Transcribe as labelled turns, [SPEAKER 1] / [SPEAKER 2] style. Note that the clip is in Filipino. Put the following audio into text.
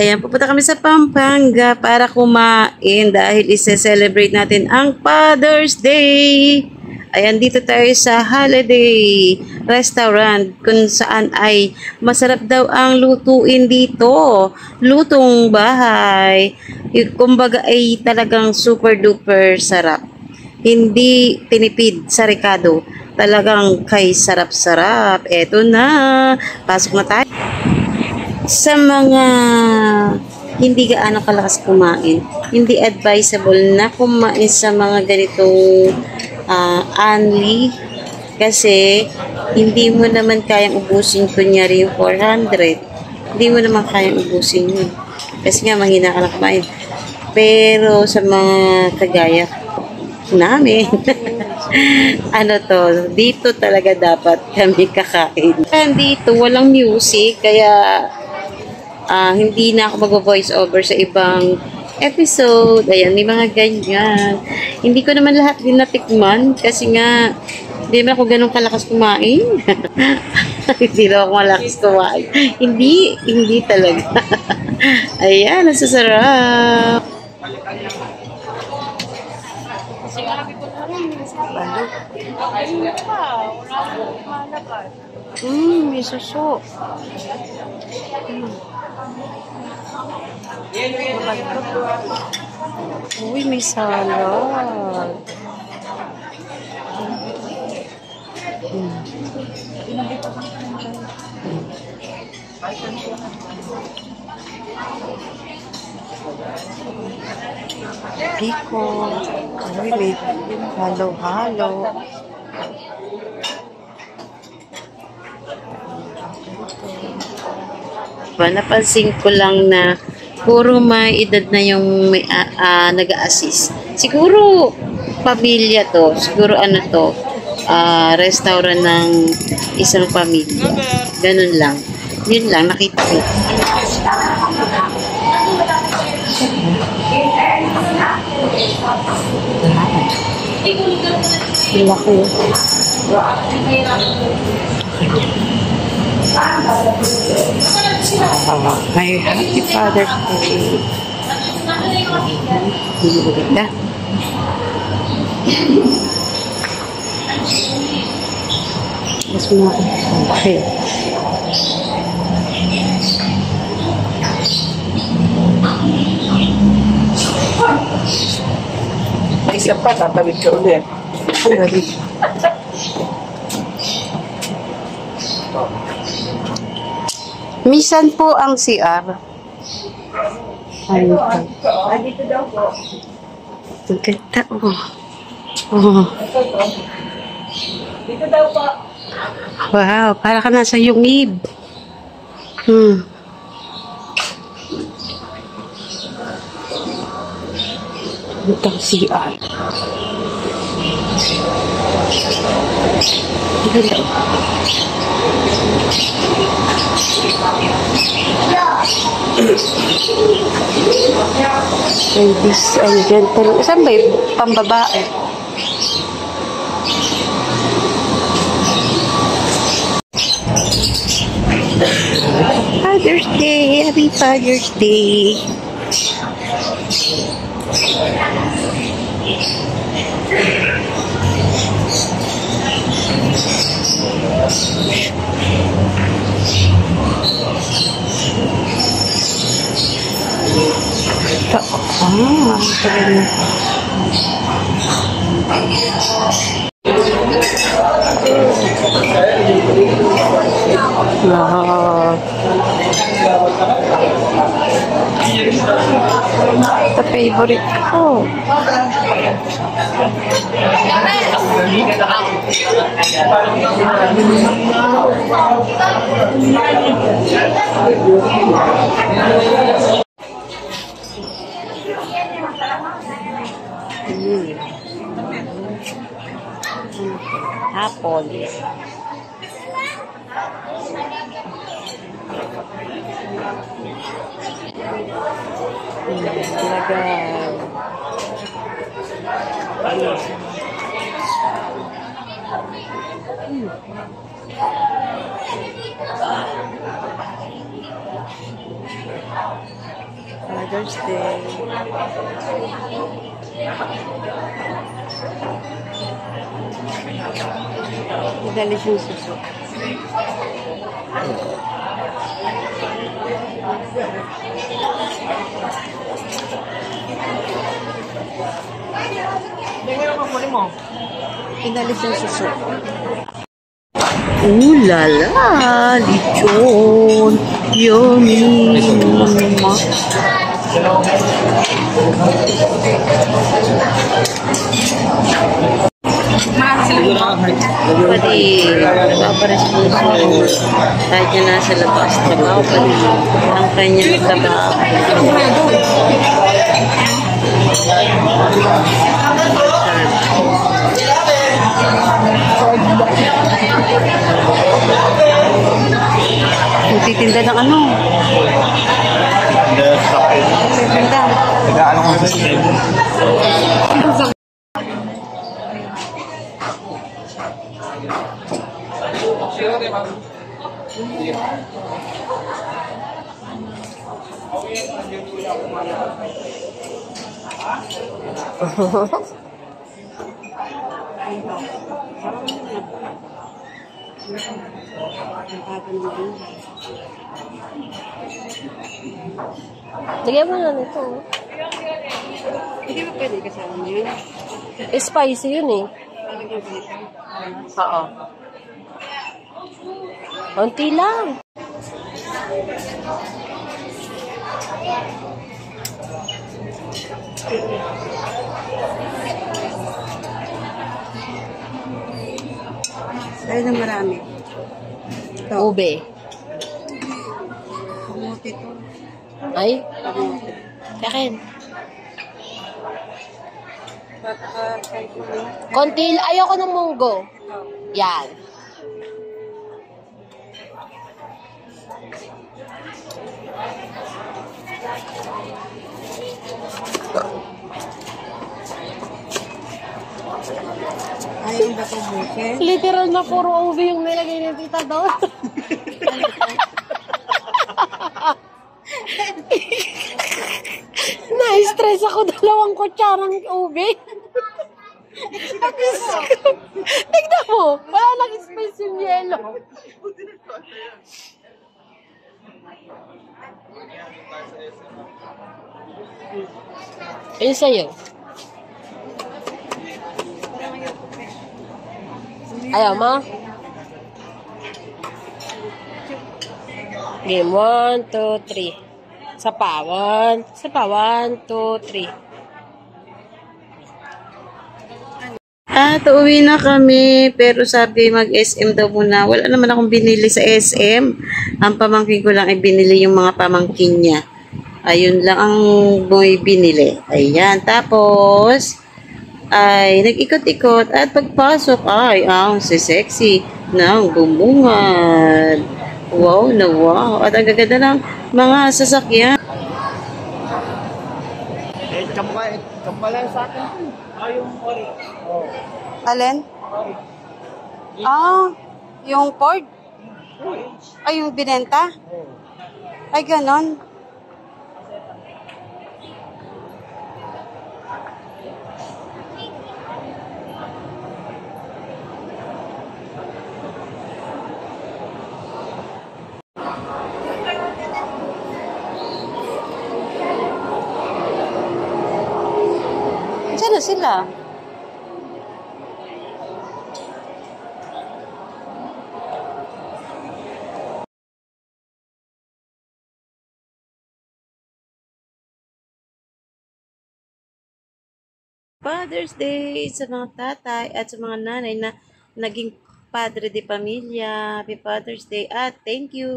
[SPEAKER 1] ayan, pupunta kami sa Pampanga para kumain dahil ise-celebrate natin ang Father's Day. Ayan, dito tayo sa Holiday Restaurant kung saan ay masarap daw ang lutuin dito. Lutong bahay. Kumbaga ay talagang super duper sarap. Hindi tinipid sa Ricardo. Talagang kay sarap-sarap. Eto na. Pasok na tayo. Sa mga hindi gaano kalakas kumain, hindi advisable na kumain sa mga ganitong only kasi hindi mo naman kayang ubusin kunyari yung 400. Hindi mo naman kayang ubusin yun. Kasi nga mahina ka na kumain. Pero sa mga kagaya namin, ano to, dito talaga dapat kami kakain. Dito walang music, kaya hindi na ako mag-voice over sa ibang episode. Ayan, may mga ganyan. Hindi ko naman lahat din natikman kasi nga hindi naman ako ganun kalakas kumain. Hindi na ako malakas kumain. Hindi talaga. Ayan, nasasarap. May suso. Uy, may salad. Pico. Uy, may halo-halo. Napansin ko lang na puro may edad na yung may nag-a-assist. Siguro pamilya to. Siguro ano to, restaurant ng isang pamilya. Ganun lang. Yun lang, nakita ko. Laki. May Happy Father's Day. Hindi maganda. Mas mga okay.
[SPEAKER 2] May isa pa, tatawid ka ulit.
[SPEAKER 1] Misan po ang CR. Ayun po.
[SPEAKER 2] Dito daw po.
[SPEAKER 1] Ang ganda, oh. Oh.
[SPEAKER 2] Dito daw po.
[SPEAKER 1] Wow, para ka nasa yungib. Ito ang CR. Ang ganda, oh. Ladies and gentlemen. Saan ba yung pambabae? Father's Day! Happy Father's Day! Wow. Ito favorite ko. Apple. Talaga. Father's Day. Madali siyang suso. Madali siyang suso. Ooh la la, lechon. Yummy. Pwede, paparesponso kahit na nasa labas, trabaho pa rin ang kanyang trabaho. Magtitinda ng ano? Magtitinda.
[SPEAKER 3] Nag-ano ko sa stream?
[SPEAKER 4] Lagyan mo na nito.
[SPEAKER 1] Hindi ba pwede kasama mo yun?
[SPEAKER 4] Spicy yun eh. Oo. Konti lang.
[SPEAKER 1] Dahil na marami. Ito.
[SPEAKER 4] Ube.
[SPEAKER 1] Kamuti to.
[SPEAKER 4] Ay,
[SPEAKER 1] Kamuti.
[SPEAKER 4] akin.
[SPEAKER 1] Kahit mo.
[SPEAKER 4] Konti, ayoko ng munggo. Yan.
[SPEAKER 1] Ayaw ba ito bukin?
[SPEAKER 4] Literal na puro ube yung nilagay ni tita doon. Na-stress ako, dalawang kutsarang ube. Tignan mo, wala lang space yung yelo. Ayun sa'yo. Ayaw mo? Game 1, 2, 3. Sa pa, 1, 2, 3.
[SPEAKER 1] At uwi na kami, pero sabi mag-SM daw muna. Wala naman akong binili sa SM. Ang pamangkin ko lang ay binili yung mga pamangkin niya. Ayun lang ang boy binili. Ayan, tapos ay nag-ikot-ikot at pagpasok ay ang sexy ng bumungad. Wow na wow. At ang gaganda ng mga sasakyan.
[SPEAKER 3] Kampala sa akin. Yung ori.
[SPEAKER 1] Alin? Ah, yung Ford? Ay, yung binenta? Ay, ganon. Diyan na sila. Father's Day sa mga tatay at sa mga nanay na naging padre de pamilya. Happy Father's Day at thank you.